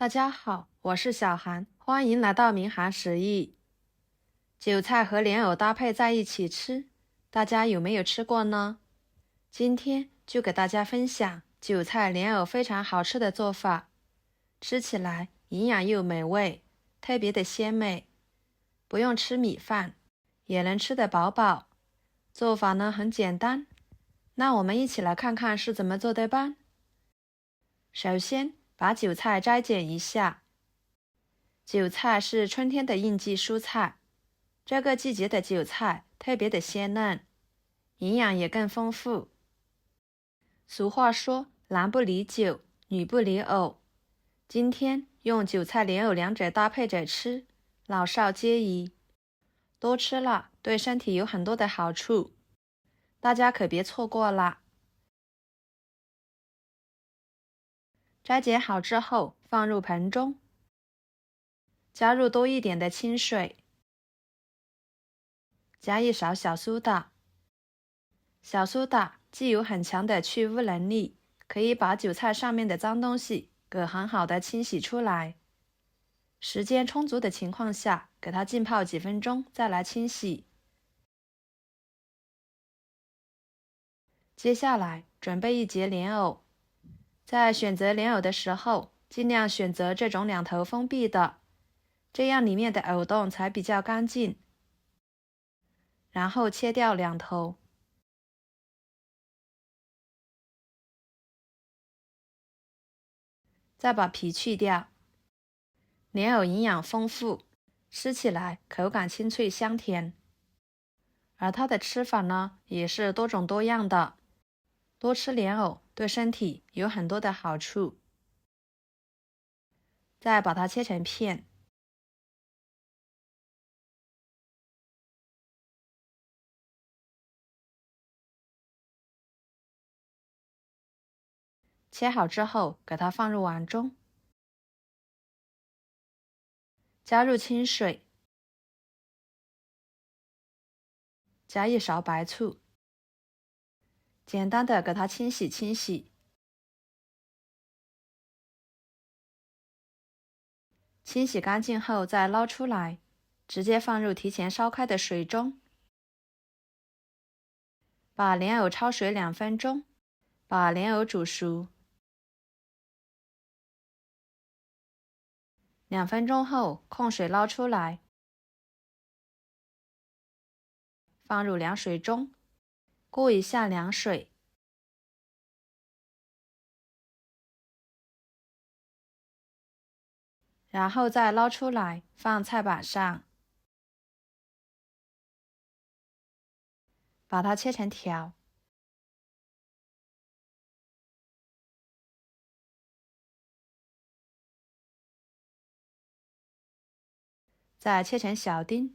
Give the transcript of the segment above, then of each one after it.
大家好，我是小韩，欢迎来到明涵食艺。韭菜和莲藕搭配在一起吃，大家有没有吃过呢？今天就给大家分享韭菜莲藕非常好吃的做法，吃起来营养又美味，特别的鲜美，不用吃米饭，也能吃得饱饱。做法呢很简单，那我们一起来看看是怎么做的吧。首先把韭菜摘剪一下。韭菜是春天的应季蔬菜，这个季节的韭菜特别的鲜嫩，营养也更丰富。俗话说男不离韭，女不离藕，今天用韭菜莲藕两者搭配着吃，老少皆宜。多吃了对身体有很多的好处，大家可别错过了。摘剪好之后放入盆中，加入多一点的清水，加一勺小苏打。小苏打既有很强的去污能力，可以把韭菜上面的脏东西给很好的清洗出来。时间充足的情况下，给它浸泡几分钟再来清洗。接下来准备一节莲藕，在选择莲藕的时候，尽量选择这种两头封闭的，这样里面的藕洞才比较干净。然后切掉两头。再把皮去掉。莲藕营养丰富，吃起来口感清脆香甜。而它的吃法呢，也是多种多样的。多吃莲藕对身体有很多的好处。再把它切成片。切好之后，给它放入碗中，加入清水，加一勺白醋，简单的给它清洗清洗。清洗干净后再捞出来，直接放入提前烧开的水中。把莲藕焯水2分钟，把莲藕煮熟。2分钟后控水捞出来，放入凉水中，过一下凉水。然后再捞出来放菜板上，把它切成条，再切成小丁，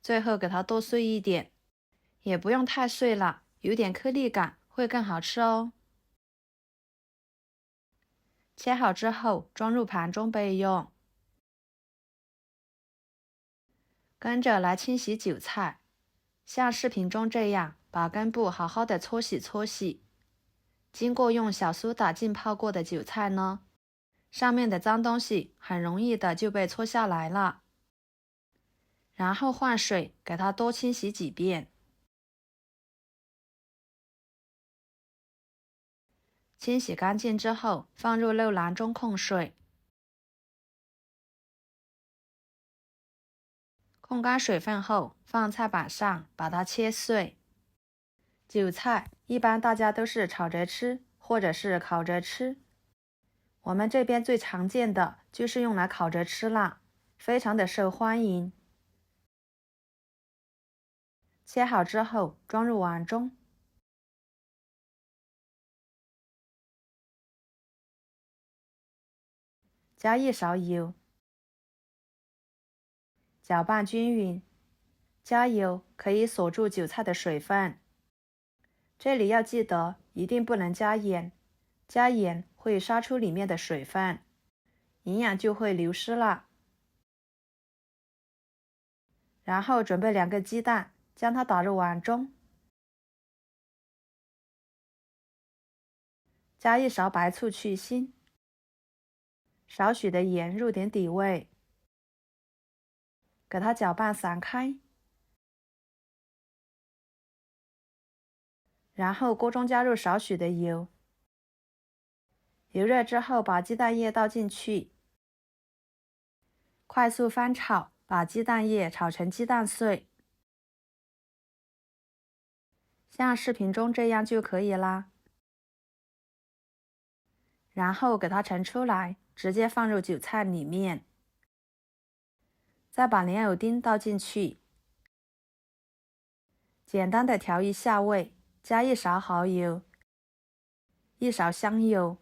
最后给它剁碎一点，也不用太碎了，有点颗粒感会更好吃哦。切好之后装入盘中备用。跟着来清洗韭菜，像视频中这样把根部好好的搓洗搓洗。经过用小苏打浸泡过的韭菜呢，上面的脏东西很容易的就被搓下来了。然后换水给它多清洗几遍。清洗干净之后放入漏篮中控水。控干水分后放菜板上把它切碎。韭菜一般大家都是炒着吃或者是烤着吃，我们这边最常见的就是用来烤着吃啦，非常的受欢迎。切好之后装入碗中，加一勺油，搅拌均匀。加油可以锁住韭菜的水分，这里要记得一定不能加盐，加盐会杀出里面的水分，营养就会流失了。然后准备2个鸡蛋，将它打入碗中，加1勺白醋去腥，少许的盐入点底味，给它搅拌散开。然后锅中加入少许的油，油热之后把鸡蛋液倒进去，快速翻炒，把鸡蛋液炒成鸡蛋碎，像视频中这样就可以啦。然后给它盛出来，直接放入韭菜里面，再把莲藕丁倒进去，简单的调一下味，加1勺蚝油，1勺香油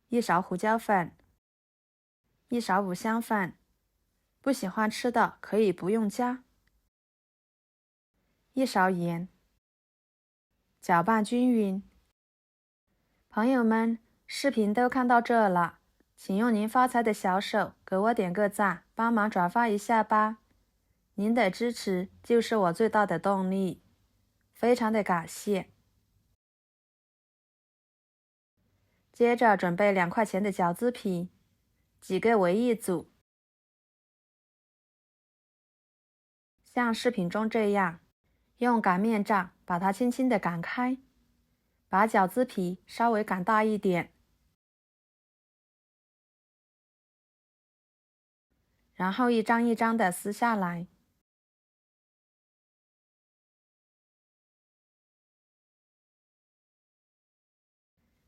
，1勺胡椒粉，1勺五香粉，不喜欢吃的可以不用加，1勺盐，搅拌均匀。朋友们，视频都看到这了，请用您发财的小手给我点个赞，帮忙转发一下吧。您的支持就是我最大的动力，非常的感谢。接着准备2块钱的饺子皮，几个为一组，像视频中这样，用擀面杖把它轻轻的擀开，把饺子皮稍微擀大一点，然后一张一张的撕下来。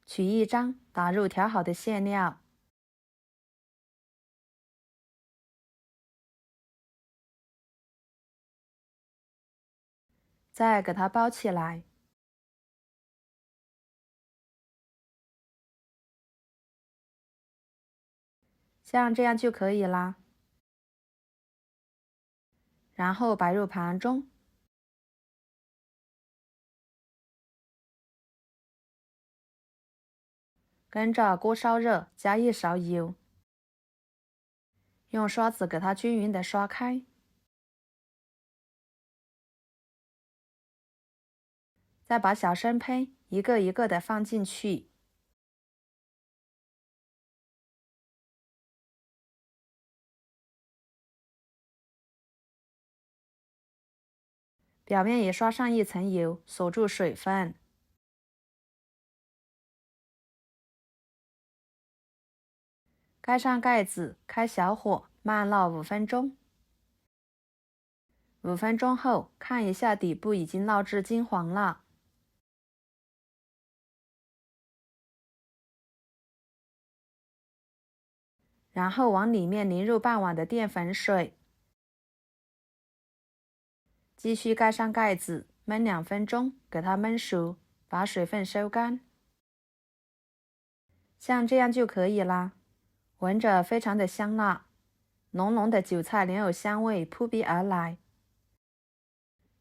取一张，打入调好的馅料，再给它包起来。像这样就可以啦。然后摆入盘中，跟着锅烧热，加1勺油，用刷子给它均匀的刷开，再把小生胚一个一个的放进去，表面也刷上一层油，锁住水分。盖上盖子，开小火，慢烙5分钟。5分钟后，看一下底部已经烙至金黄了。然后往里面淋入半碗的淀粉水，继续盖上盖子，焖2分钟，给它焖熟，把水分收干。像这样就可以啦，闻着非常的香辣，浓浓的韭菜莲藕香味扑鼻而来。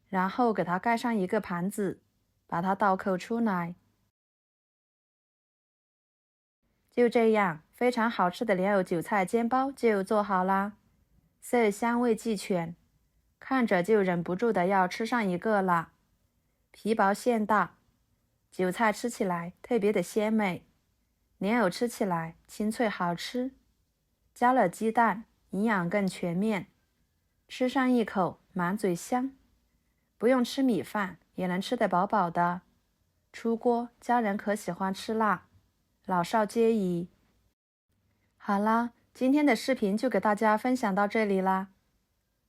然后给它盖上一个盘子，把它倒扣出来。就这样，非常好吃的莲藕韭菜煎包就做好啦，色香味俱全，看着就忍不住的要吃上一个了。皮薄馅大，韭菜吃起来特别的鲜美，莲藕吃起来清脆好吃，加了鸡蛋，营养更全面，吃上一口满嘴香，不用吃米饭也能吃得饱饱的。出锅家人可喜欢吃辣，老少皆宜。好啦，今天的视频就给大家分享到这里啦。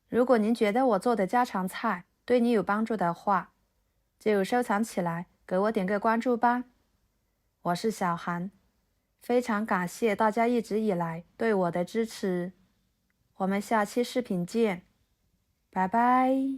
如果您觉得我做的家常菜对你有帮助的话，就收藏起来，给我点个关注吧。我是小韩，非常感谢大家一直以来对我的支持。我们下期视频见，拜拜。